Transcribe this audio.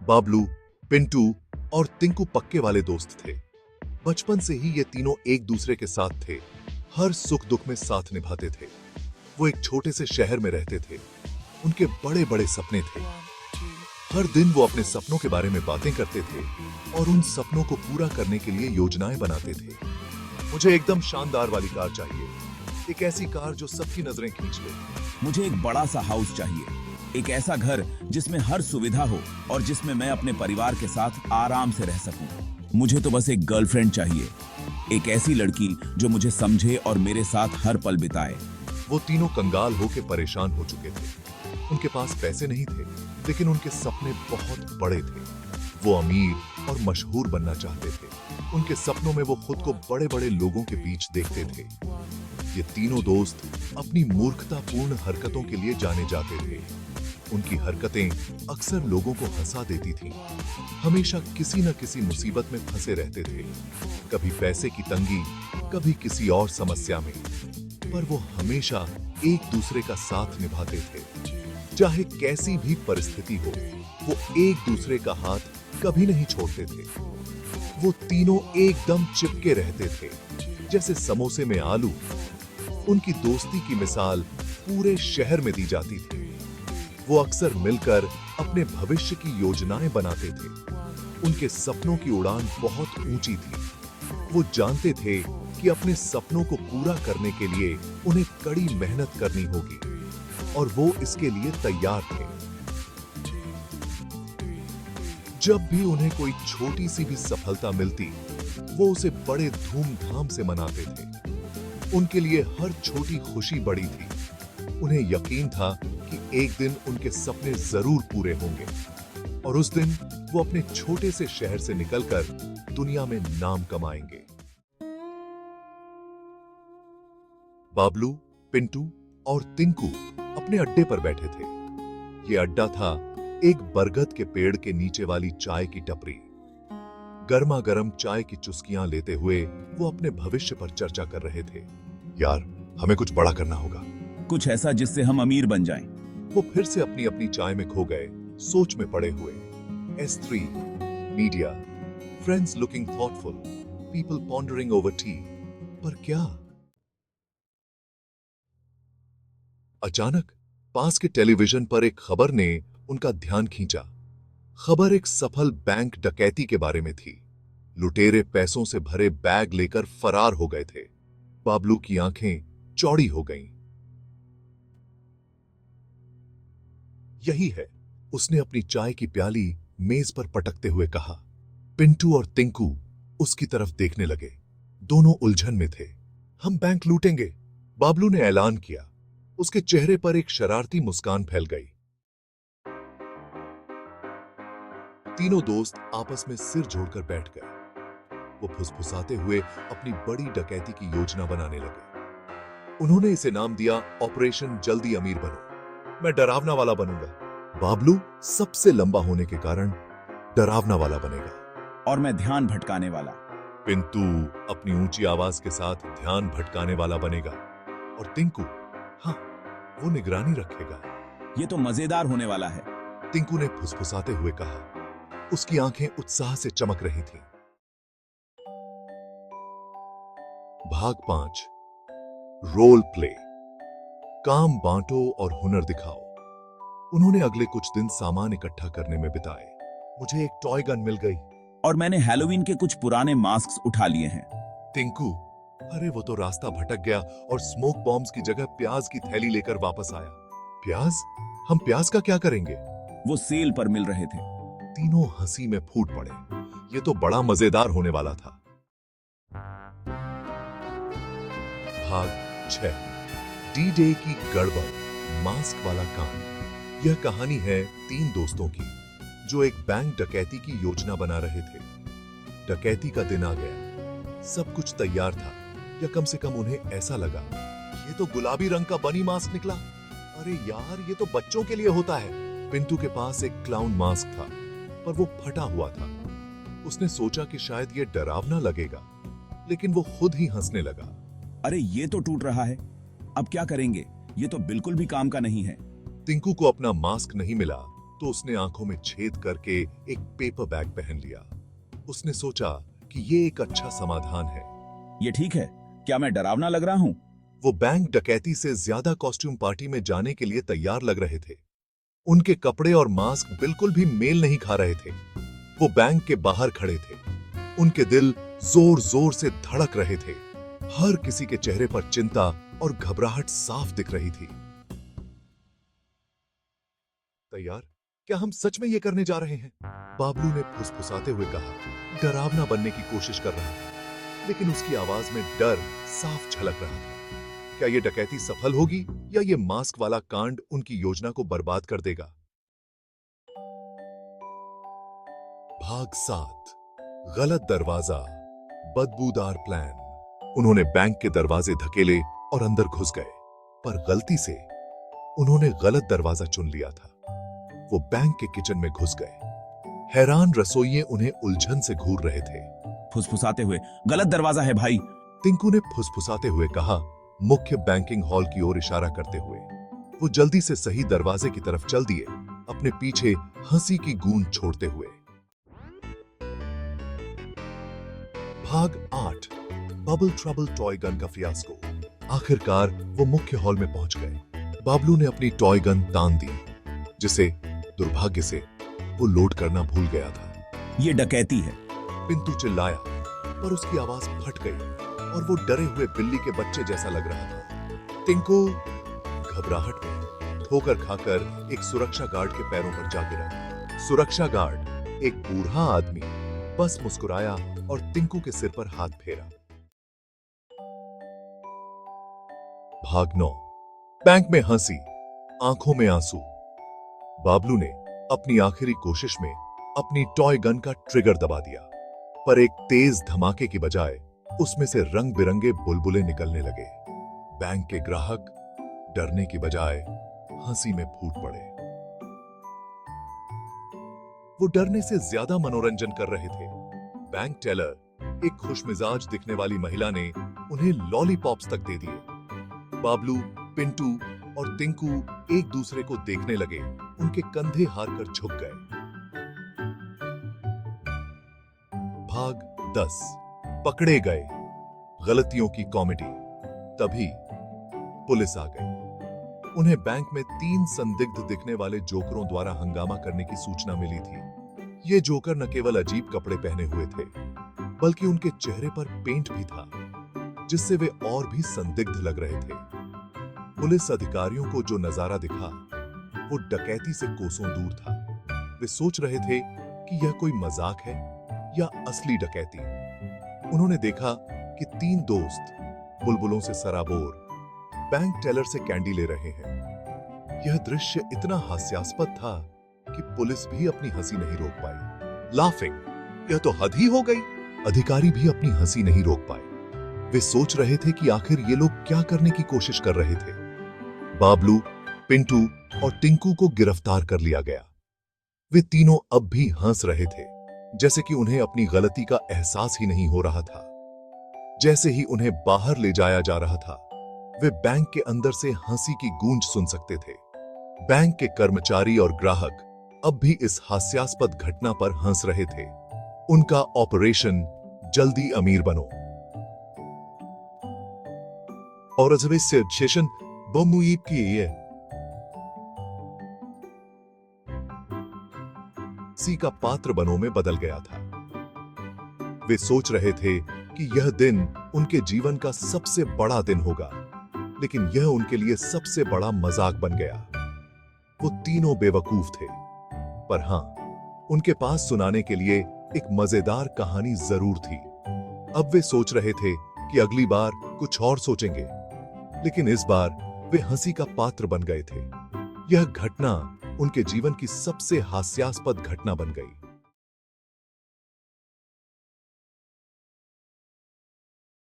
बाबलू, पिंटू और टिंकू पक्के वाले दोस्त थे। बचपन से ही ये तीनों एक दूसरे के साथ थे, हर सुख दुख में साथ निभाते थे। वो एक छोटे से शहर में रहते थे। उनके बड़े बड़े सपने थे। हर दिन वो अपने सपनों के बारे में बातें करते थे और उन सपनों को पूरा करने के लिए योजनाएं बनाते थे। मुझे एकदम शानदार वाली कार चाहिए, एक ऐसी कार जो सबकी नजरें खींच ले। मुझे एक बड़ा सा हाउस चाहिए, एक ऐसा घर जिसमें हर सुविधा हो और जिसमें मैं अपने परिवार के साथ आराम से रह सकूं। मुझे तो बस एक गर्लफ्रेंड चाहिए, एक ऐसी लड़की जो मुझे समझे और मेरे साथ हर पल बिताए। वो तीनों कंगाल होकर परेशान हो चुके थे। उनके पास पैसे नहीं थे, लेकिन उनके सपने बहुत बड़े थे। वो अमीर और मशहूर बनना चाहते थे। उनके सपनों में वो खुद को बड़े बड़े लोगों के बीच देखते थे। ये तीनों दोस्त अपनी मूर्खतापूर्ण हरकतों के लिए जाने जाते थे। उनकी हरकतें अक्सर लोगों को हंसा देती थीं। हमेशा किसी न किसी मुसीबत में फंसे रहते थे, कभी पैसे की तंगी, कभी किसी और समस्या में। पर वो हमेशा एक दूसरे का साथ निभाते थे। चाहे कैसी भी परिस्थिति हो, वो एक दूसरे का हाथ कभी नहीं छोड़ते थे। वो तीनों एकदम चिपके रहते थे, जैसे समोसे में आलू। उनकी दोस्ती की मिसाल पूरे शहर में दी जाती थी। वो अक्सर मिलकर अपने भविष्य की योजनाएं बनाते थे। उनके सपनों की उड़ान बहुत ऊंची थी। वो जानते थे कि अपने सपनों को पूरा करने के लिए उन्हें कड़ी मेहनत करनी होगी, और वो इसके लिए तैयार थे। जब भी उन्हें कोई छोटी सी भी सफलता मिलती, वो उसे बड़े धूमधाम से मनाते थे। उनके लिए हर छोटी खुशी बड़ी थी। उन्हें यकीन था कि एक दिन उनके सपने जरूर पूरे होंगे, और उस दिन वो अपने छोटे से शहर से निकलकर दुनिया में नाम कमाएंगे। बाबलू, पिंटू और टिंकू अपने अड्डे पर बैठे थे। ये अड्डा था एक बरगद के पेड़ के नीचे वाली चाय की टपरी। गर्मा गर्म चाय की चुस्कियां लेते हुए वो अपने भविष्य पर चर्चा कर रहे थे। यार, हमें कुछ बड़ा करना होगा, कुछ ऐसा जिससे हम अमीर बन जाएं। वो फिर से अपनी अपनी चाय में खो गए, सोच में पड़े हुए। S3 media, friends looking thoughtful, people pondering over T. पर क्या? अचानक पास के टेलीविजन पर एक खबर ने उनका ध्यान खींचा। खबर एक सफल बैंक डकैती के बारे में थी। लुटेरे पैसों से भरे बैग लेकर फरार हो गए थे। बाबलू की आंखें चौड़ी हो गईं। यही है, उसने अपनी चाय की प्याली मेज पर पटकते हुए कहा। पिंटू और टिंकू उसकी तरफ देखने लगे। दोनों उलझन में थे। हम बैंक लूटेंगे, बाबलू ने ऐलान किया। उसके चेहरे पर एक शरारती मुस्कान फैल गई। तीनों दोस्त आपस में सिर जोड़कर बैठ गए। वो फुसफुसाते हुए अपनी बड़ी डकैती की योजना बनाने लगे। उन्होंने इसे नाम दिया ऑपरेशन जल्दी अमीर बनो। मैं डरावना वाला बनूंगा। बाबलू सबसे लंबा होने के कारण डरावना वाला बनेगा। और मैं ध्यान भटकाने वाला। पिंटू अपनी ऊंची आवाज के साथ ध्यान भटकाने वाला बनेगा। और टिंकू, हाँ, वो निगरानी रखेगा। ये तो मजेदार होने वाला है, टिंकू ने फुसफुसाते हुए कहा। उसकी आंखें उत्साह से चमक रही थीं। भाग 5, रोल प्ले। काम बांटो और हुनर दिखाओ। उन्होंने अगले कुछ दिन सामान इकट्ठा करने में बिताए। मुझे एक टॉय गन मिल गई। और मैंने हैलोवीन के कुछ पुराने मास्क उठा लिए हैं। टिंकू, अरे वो तो रास्ता भटक गया और स्मोक बॉम्ब्स की जगह प्याज की थैली लेकर वापस आया। प्याज? हम प्याज का क्या करेंगे? वो सेल पर मिल रहे थे। तीनों हंसी में फूट पड़े। ये तो बड़ा मजेदार होने वाला था। भाग 6, डी डे की गड़बड़, मास्क वाला कांड। यह कहानी है 3 दोस्तों की जो एक बैंक डकैती की योजना बना रहे थे। डकैती का दिन आ गया। सब कुछ तैयार था, या कम से कम उन्हें ऐसा लगा। ये तो गुलाबी रंग का बनी मास्क निकला। अरे यार, ये तो बच्चों के लिए होता है। पिंटू के पास एक क्लाउन मास्क था, पर वो फटा हुआ था। उसने सोचा कि शायद ये डरावना लगेगा, लेकिन वो खुद ही हंसने लगा। अरे ये तो टूट रहा है, अब क्या करेंगे? ये तो बिल्कुल भी काम का नहीं है। टिंकू को अपना मास्क नहीं मिला, तो उसने आंखों में छेद करके एक पेपर बैग पहन लिया। उसने सोचा कि ये एक अच्छा समाधान है। ये ठीक है, क्या मैं डरावना लग रहा हूं? वो बैंक डकैती से ज्यादा कॉस्ट्यूम पार्टी में जाने के लिए तैयार लग रहे थे। उनके कपड़े और मास्क बिल्कुल भी मेल नहीं खा रहे थे। वो बैंक के बाहर खड़े थे। उनके दिल जोर जोर से धड़क रहे थे। हर किसी के चेहरे पर चिंता और घबराहट साफ दिख रही थी। तैयार? क्या हम सच में ये करने जा रहे हैं? बाबलू ने फुसफुसाते हुए कहा। डरावना बनने की कोशिश कर रहा था, लेकिन उसकी आवाज में डर साफ झलक रहा था। क्या ये डकैती सफल होगी या ये मास्क वाला कांड उनकी योजना को बर्बाद कर देगा? भाग 7, गलत दरवाजा, बदबूदार प्लान। उन्होंने बैंक के दरवाजे धकेले और अंदर घुस गए, पर गलती से उन्होंने गलत दरवाजा चुन लिया था। वो बैंक के किचन में घुस गए। हैरान रसोइये उन्हें उलझन से घूर रहे थे। फुसफुसाते हुए, गलत दरवाजा है भाई। टिंकू ने फुसफुसाते हुए कहा, मुख्य बैंकिंग हॉल की ओर इशारा करते हुए। वो जल्दी से सही दरवाजे की तरफ चल दिए, अपने पीछे हंसी की गूंज छोड़ते हुए। भाग 8, बबल ट्रबल टॉय गन का फियास्को। आखिरकार वो मुख्य हॉल में पहुंच गए। बाबलू ने अपनी टॉय गन तान दी, जिसे दुर्भाग्य से वो लोड करना भूल गया था। ये डकैती है। पिंटू चिल्लाया, पर उसकी आवाज फट गई और वो डरे हुए बिल्ली के बच्चे जैसा लग रहा था। टिंकू घबराहट में ठोकर खाकर एक सुरक्षा गार्ड के पैरों पर जा गिरा। सुरक्षा गार्ड, एक बूढ़ा आदमी, बस मुस्कुराया और टिंकू के सिर पर हाथ फेरा। भाग 9, बैंक में हंसी, आंखों में आंसू। बाबलू ने अपनी आखिरी कोशिश में अपनी टॉय गन का ट्रिगर दबा दिया, पर एक तेज धमाके की बजाय उसमें से रंग बिरंगे बुलबुले निकलने लगे। बैंक के ग्राहक डरने की बजाय हंसी में फूट पड़े। वो डरने से ज्यादा मनोरंजन कर रहे थे। बैंक टेलर, एक खुशमिजाज दिखने वाली महिला ने उन्हें लॉलीपॉप्स तक दे दिए। बाबलू, पिंटू और टिंकू एक दूसरे को देखने लगे, उनके कंधे हार कर झुक गए। भाग 10, पकड़े गए, गलतियों की कॉमेडी। तभी पुलिस आ गई। उन्हें बैंक में 3 संदिग्ध दिखने वाले जोकरों द्वारा हंगामा करने की सूचना मिली थी। ये जोकर न केवल अजीब कपड़े पहने हुए थे, बल्कि उनके चेहरे पर पेंट भी था, जिससे वे और भी संदिग्ध लग रहे थे। पुलिस अधिकारियों को जो नजारा दिखा, वो डकैती से कोसों दूर था। वे सोच रहे थे कि यह कोई मजाक है या असली डकैती। उन्होंने देखा कि 3 दोस्त बुलबुलों से सराबोर बैंक टेलर से कैंडी ले रहे हैं। यह दृश्य इतना हास्यास्पद था कि पुलिस भी अपनी हंसी नहीं रोक पाई। लाफिंग, यह तो हद ही हो गई। अधिकारी भी अपनी हंसी नहीं रोक पाए। वे सोच रहे थे कि आखिर ये लोग क्या करने की कोशिश कर रहे थे। बाबलू, पिंटू और टिंकू को गिरफ्तार कर लिया गया। वे तीनों अब भी हंस रहे थे, जैसे कि उन्हें अपनी गलती का एहसास ही नहीं हो रहा था। जैसे ही उन्हें बाहर ले जाया जा रहा था, वे बैंक के अंदर से हंसी की गूंज सुन सकते थे। बैंक के कर्मचारी और ग्राहक अब भी इस हास्यास्पद घटना पर हंस रहे थे। उनका ऑपरेशन जल्दी अमीर बनो और सेशन बमुईब की है सी का पात्र बनो में बदल गया था। वे सोच रहे थे कि यह दिन उनके जीवन का सबसे बड़ा दिन होगा, लेकिन यह उनके लिए सबसे बड़ा मजाक बन गया। वो तीनों बेवकूफ थे, पर हां, उनके पास सुनाने के लिए एक मजेदार कहानी जरूर थी। अब वे सोच रहे थे कि अगली बार कुछ और सोचेंगे, लेकिन इस बार वे हंसी का पात्र बन गए थे। यह घटना उनके जीवन की सबसे हास्यास्पद घटना बन गई।